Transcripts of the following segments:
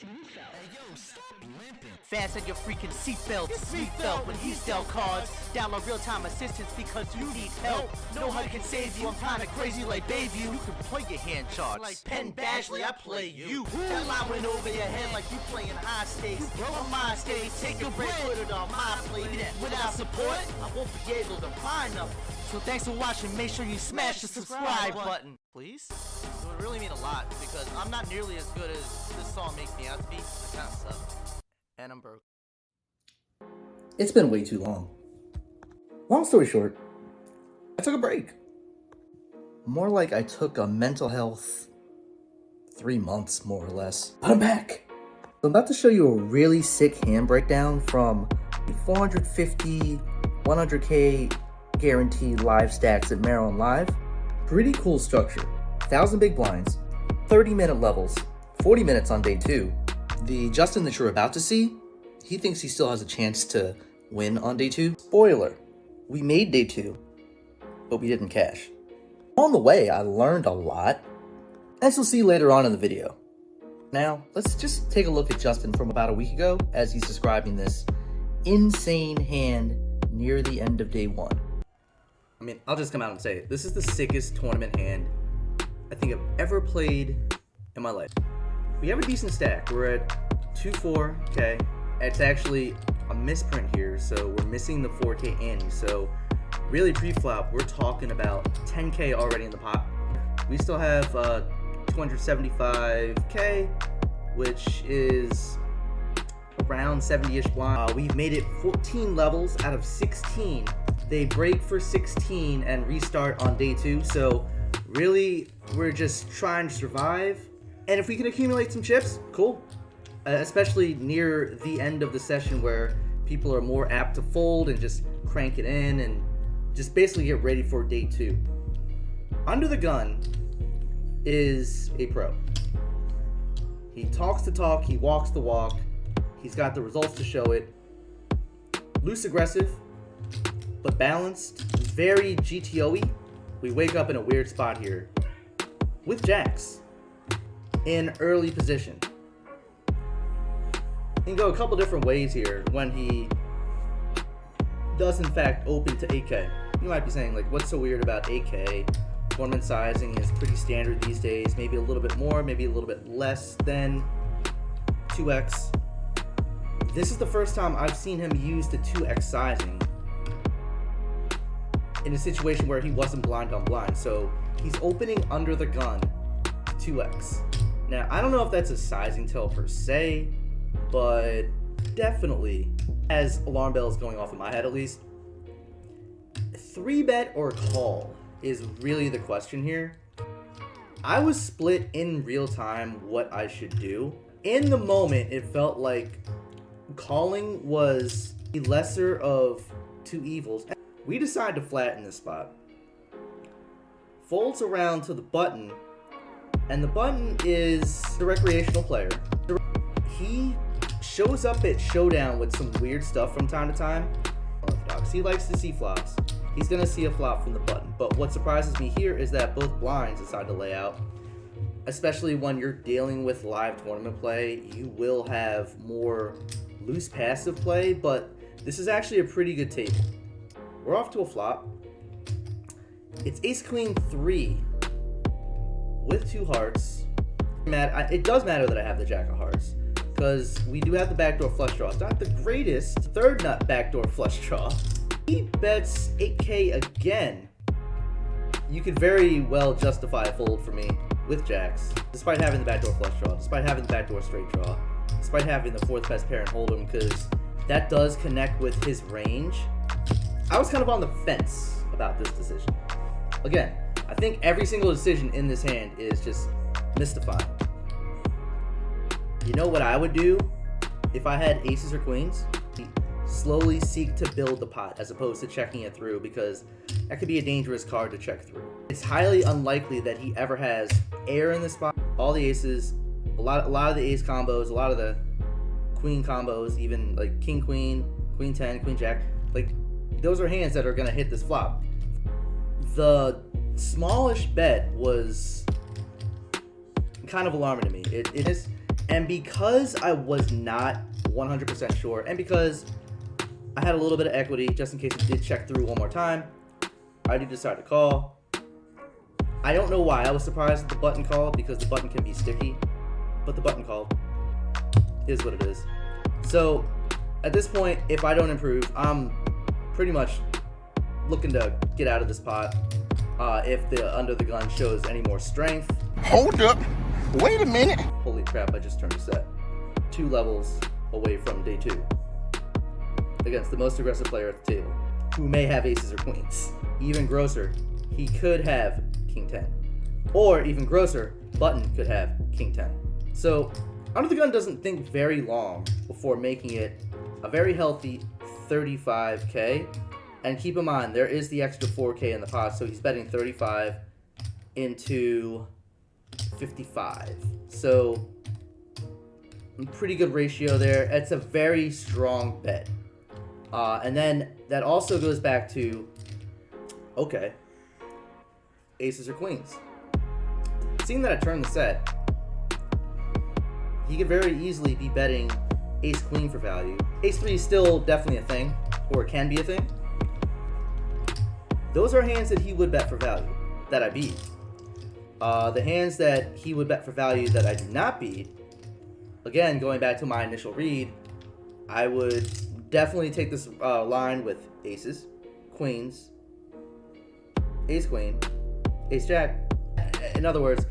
It's MeetFelt. Hey yo, stop limping. Fasten your freaking seatbelt. It's MeetFelt when he's dealt cards. Download real-time assistance because you need help. Know how can save you. I'm kinda crazy like Bayview. You can play your hand charts. Like Penn Badgley, I play you. That line went over your head like you playing high stakes. On my stage, take a break, put it on my plate. Without support, I won't be able to find them. So thanks for watching. Make sure you smash the subscribe button, please. It would really mean a lot because I'm not nearly as good as this song makes me out to be. I kind of suck. And I'm broke. It's been way too long. Long story short, I took a break. More like I took a mental health 3 months, more or less. But I'm back. So I'm about to show you a really sick hand breakdown from the 450, 100K guaranteed live stacks at Maryland Live. Pretty cool structure. 1,000 big blinds, 30-minute levels, 40 minutes on day 2. The Justin that you're about to see, he thinks he still has a chance to win on day 2. Spoiler, we made day 2, but we didn't cash. On the way, I learned a lot, as you'll see later on in the video. Now, let's just take a look at Justin from about a week ago as he's describing this insane hand near the end of day 1. I mean, I'll just come out and say it. This is the sickest tournament hand I think I've ever played in my life. We have a decent stack. We're at 2-4, okay? It's actually a misprint here, so we're missing the 4K ante. So really pre-flop, we're talking about 10K already in the pot. We still have 275K, which is around 70-ish blind. We've made it 14 levels out of 16. They break for 16 and restart on day 2. So really, we're just trying to survive. And if we can accumulate some chips, cool. Especially near the end of the session where people are more apt to fold and just crank it in and just basically get ready for day 2. Under the gun is a pro. He talks the talk, he walks the walk. He's got the results to show it. Loose aggressive, but balanced, very GTO-y. We wake up in a weird spot here with jacks in early position. He can go a couple different ways here when he does in fact open to 8K. You might be saying, like, what's so weird about 8K? Tournament sizing is pretty standard these days, maybe a little bit more, maybe a little bit less than 2x. This is the first time I've seen him use the 2x sizing in a situation where he wasn't blind on blind. So he's opening under the gun 2x. Now, I don't know if that's a sizing tell per se, but definitely has alarm bells going off in my head at least. 3-bet or call is really the question here. I was split in real time what I should do. In the moment, it felt like calling was the lesser of two evils. We decide to flatten this spot. Folds around to the button, and the button is the recreational player. He shows up at Showdown with some weird stuff from time to time. He likes to see flops. He's gonna see a flop from the button. But what surprises me here is that both blinds decide to lay out. Especially when you're dealing with live tournament play, you will have more loose passive play, but this is actually a pretty good table. We're off to a flop. It's ace queen 3 with 2 hearts. It does matter that I have the jack of hearts because we do have the backdoor flush draw. It's not the greatest third nut backdoor flush draw. He bets 8K again. You could very well justify a fold for me with jacks, despite having the backdoor flush draw, despite having the backdoor straight draw, despite having the 4th best pair in hold'em, because that does connect with his range. I was kind of on the fence about this decision. Again, I think every single decision in this hand is just mystifying. You know what I would do if I had aces or queens? Slowly seek to build the pot as opposed to checking it through, because that could be a dangerous card to check through. It's highly unlikely that he ever has air in the spot. All the aces, a lot of the ace combos, a lot of the queen combos, even like king queen, queen 10, queen jack, like those are hands that are gonna hit this flop. The smallish bet was kind of alarming to me. And because I was not 100% sure, and because I had a little bit of equity, just in case it did check through one more time, I did decide to call. I don't know why I was surprised that the button called, because the button can be sticky, but the button called. Is what it is. So, at this point, if I don't improve, I'm pretty much looking to get out of this pot. If the under the gun shows any more strength. Hold up. Wait a minute. Holy crap, I just turned a set. 2 levels away from day 2. Against the most aggressive player at the table, who may have aces or queens. Even grosser, he could have king 10. Or even grosser, button could have king 10. So, under the gun doesn't think very long before making it a very healthy 35k. And keep in mind, there is the extra 4k in the pot, so he's betting 35 into 55. So, pretty good ratio there. It's a very strong bet. And then that also goes back to, okay, aces or queens. Seeing that I turned the set, he could very easily be betting ace queen for value. Ace 3 is still definitely a thing, or can be a thing. Those are hands that he would bet for value, that I beat. The hands that he would bet for value that I do not beat, again, going back to my initial read, I would definitely take this line with aces, queens, ace queen, ace jack. In other words,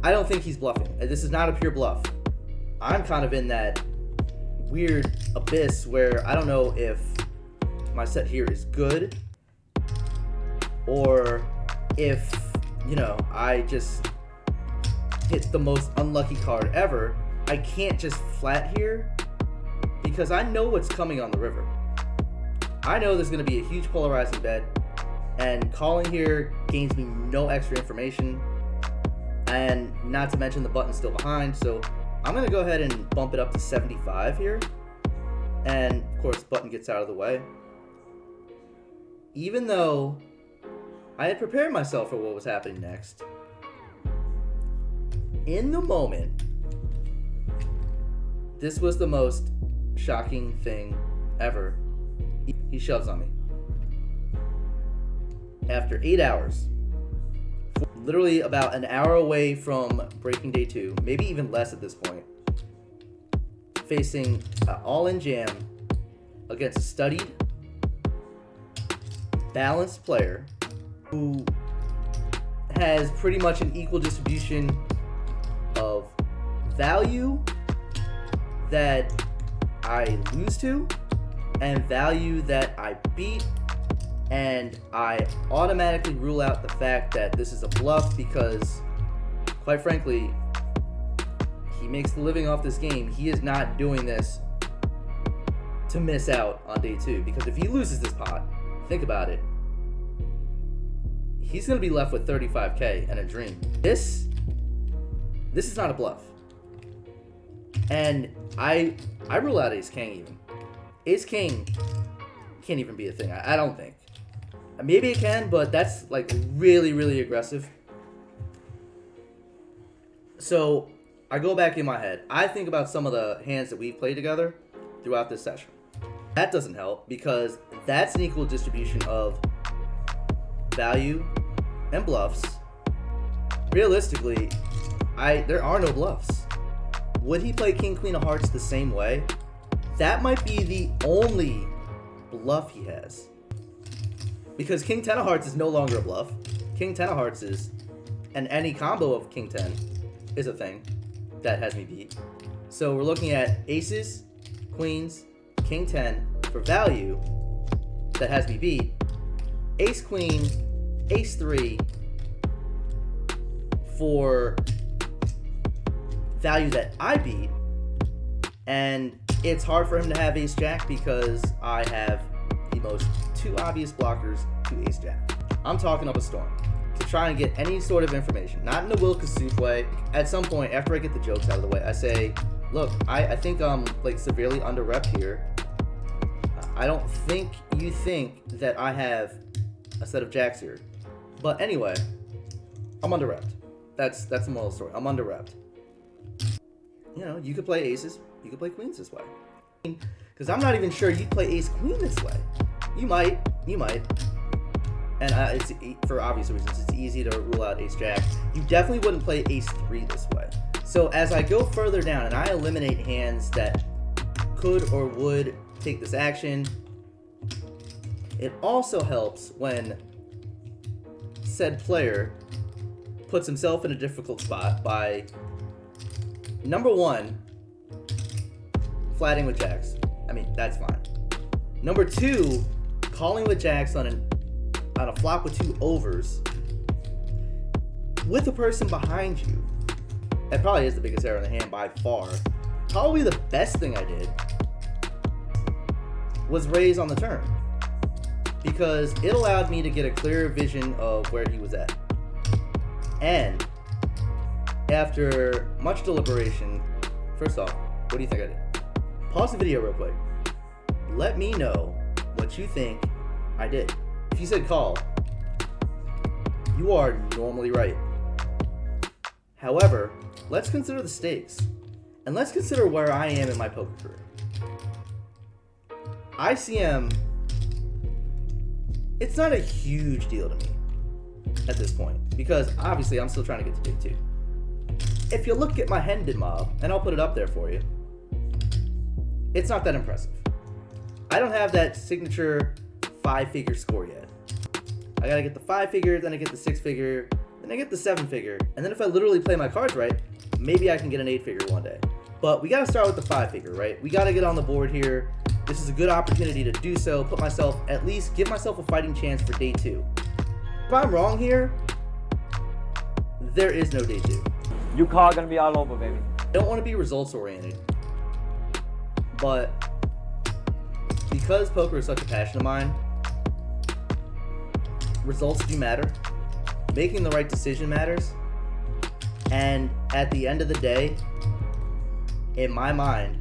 I don't think he's bluffing. This is not a pure bluff. I'm kind of in that weird abyss where I don't know if my set here is good or if, you know, I just hit the most unlucky card ever. I can't just flat here because I know what's coming on the river. I know there's going to be a huge polarizing bet, and calling here gains me no extra information, and not to mention the button's still behind, so I'm going to go ahead and bump it up to 75 here. And, of course, button gets out of the way. Even though I had prepared myself for what was happening next, in the moment, this was the most shocking thing ever. He shoves on me. After 8 hours, literally about an hour away from breaking day 2, maybe even less at this point, facing an all-in jam against a studied, balanced player who has pretty much an equal distribution of value that I lose to and value that I beat. And I automatically rule out the fact that this is a bluff because, quite frankly, he makes the living off this game. He is not doing this to miss out on day 2. Because if he loses this pot, think about it, he's going to be left with 35k and a dream. This is not a bluff. And I rule out ace king even. Ace king can't even be a thing, I don't think. Maybe it can, but that's like really, really aggressive. So I go back in my head. I think about some of the hands that we've played together throughout this session. That doesn't help because that's an equal distribution of value and bluffs. Realistically, there are no bluffs. Would he play king queen of hearts the same way? That might be the only bluff he has. Because king 10 of hearts is no longer a bluff. King 10 of hearts is, and any combo of king 10 is a thing that has me beat. So we're looking at aces, queens, king 10 for value that has me beat. Ace queen, ace 3 for value that I beat. And it's hard for him to have ace jack because I have the most 2 obvious blockers to ace jack. I'm talking up a storm to try and get any sort of information, not in a Will Kassouf way. At some point, after I get the jokes out of the way, I say, look, I think I'm like severely under repped here. I don't think you think that I have a set of jacks here. But anyway, I'm under repped. That's the moral story. I'm under repped. you know, you could play aces, you could play queens this way. Because I'm not even sure you'd play ace queen this way. You might. And it's for obvious reasons. It's easy to rule out ace jack. You definitely wouldn't play ace 3 this way. So as I go further down and I eliminate hands that could or would take this action, it also helps when said player puts himself in a difficult spot by, number one, flatting with jacks. I mean, that's fine. Number two, calling with jacks on a flop with 2 overs with a person behind you. That probably is the biggest error in the hand by far. Probably the best thing I did was raise on the turn, because it allowed me to get a clearer vision of where he was at. And after much deliberation, first off, what do you think I did? Pause the video real quick. Let me know what you think I did. If you said call, you are normally right. However, let's consider the stakes, and let's consider where I am in my poker career. ICM, it's not a huge deal to me at this point, because obviously I'm still trying to get to day 2. If you look at my Hendon mob, and I'll put it up there for you, it's not that impressive. I don't have that signature 5-figure score yet. I gotta get the 5-figure, then I get the 6-figure, then I get the 7-figure, and then if I literally play my cards right, maybe I can get an 8-figure one day. But we gotta start with the 5-figure, right? We gotta get on the board here. This is a good opportunity to do so, put myself, at least give myself a fighting chance for day 2. If I'm wrong here, there is no day 2. You call gonna be all over, baby. I don't want to be results oriented, but because poker is such a passion of mine, results do matter. Making the right decision matters. And at the end of the day, in my mind,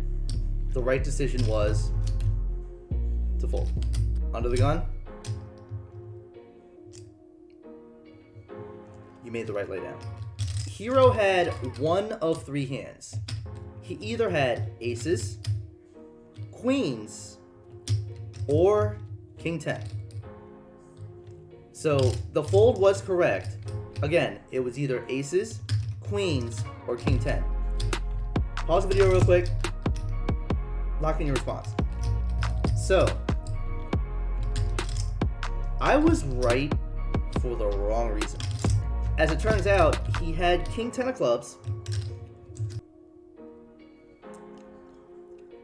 the right decision was to fold. Under the gun, you made the right laydown. Hero had 1 of 3 hands. He either had aces, queens, or king 10. So the fold was correct. Again, it was either aces, queens, or king 10. Pause the video real quick. Lock in your response. So, I was right for the wrong reason. As it turns out, he had king 10 of clubs.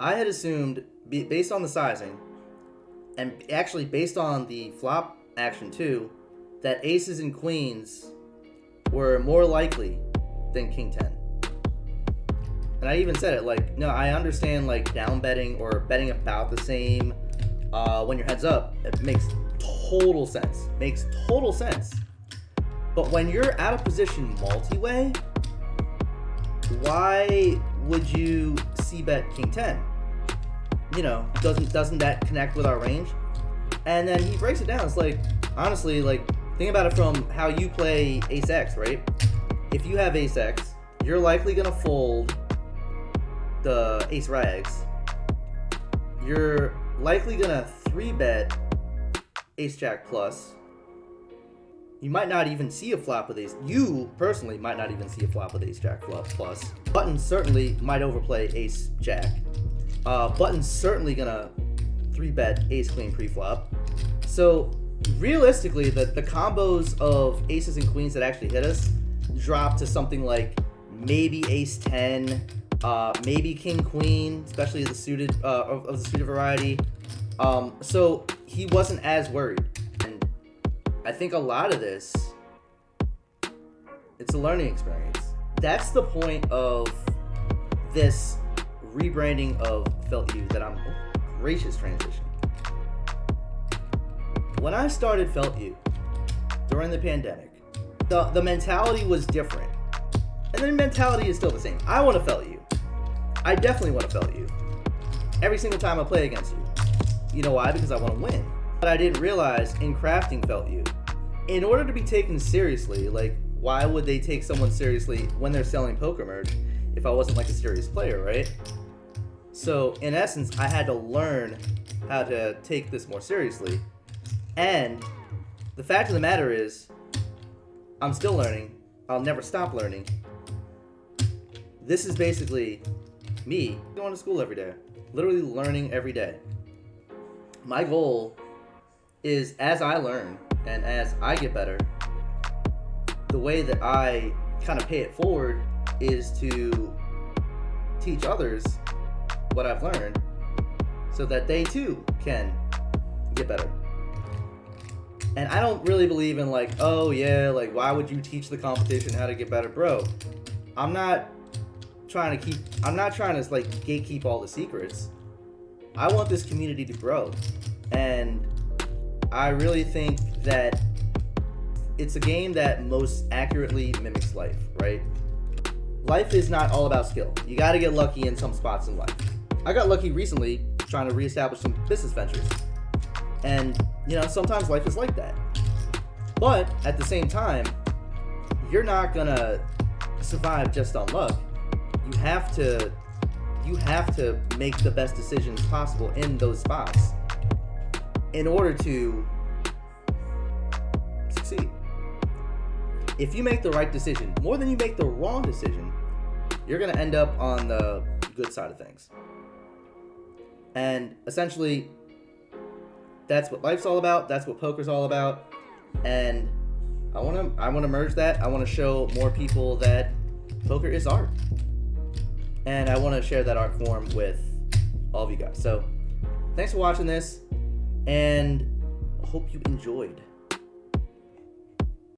I had assumed, based on the sizing, and actually based on the flop action too, that aces and queens were more likely than king 10. And I even said it, like, no, I understand, like, down betting or betting about the same when your head's up. It makes total sense. Makes total sense. But when you're out of position multi-way, why would you c-bet king 10? You know, doesn't that connect with our range? And then he breaks it down. It's like, honestly, like, think about it from how you play ace X, right? If you have ace X, you're likely gonna fold the ace rags. You're likely gonna 3-bet ace jack plus. You might not even see a flop with ace. You personally might not even see a flop with ace jack flop plus. Button certainly might overplay ace jack. Button's certainly gonna 3-bet ace queen pre-flop. So realistically, the combos of aces and queens that actually hit us drop to something like maybe ace 10, maybe king queen, especially the suited of the suited variety. So he wasn't as worried. And I think a lot of this, it's a learning experience. That's the point of this rebranding of Felt You that I'm, gracious transition. When I started Felt You during the pandemic, the mentality was different. And the mentality is still the same. I want to Felt You. I definitely want to Felt You. Every single time I play against you. You know why? Because I want to win. But I didn't realize in crafting Felt You, in order to be taken seriously, like, why would they take someone seriously when they're selling poker merch? if I wasn't like a serious player, right? So in essence, I had to learn how to take this more seriously. And the fact of the matter is, I'm still learning. I'll never stop learning. This is basically me going to school every day, literally learning every day. My goal is, as I learn and as I get better, the way that I kind of pay it forward is to teach others what I've learned so that they too can get better. And I don't really believe in like, oh yeah, like why would you teach the competition how to get better? Bro, I'm not trying to like gatekeep all the secrets. I want this community to grow. And I really think that it's a game that most accurately mimics life, right? Life is not all about skill. You gotta get lucky in some spots in life. I got lucky recently trying to reestablish some business ventures. And, you know, sometimes life is like that. But at the same time, you're not gonna survive just on luck. You have to make the best decisions possible in those spots in order to succeed. If you make the right decision more than you make the wrong decision, you're gonna end up on the good side of things. And essentially, that's what life's all about. That's what poker's all about. And I wanna merge that. I wanna show more people that poker is art. And I wanna share that art form with all of you guys. So thanks for watching this, and I hope you enjoyed.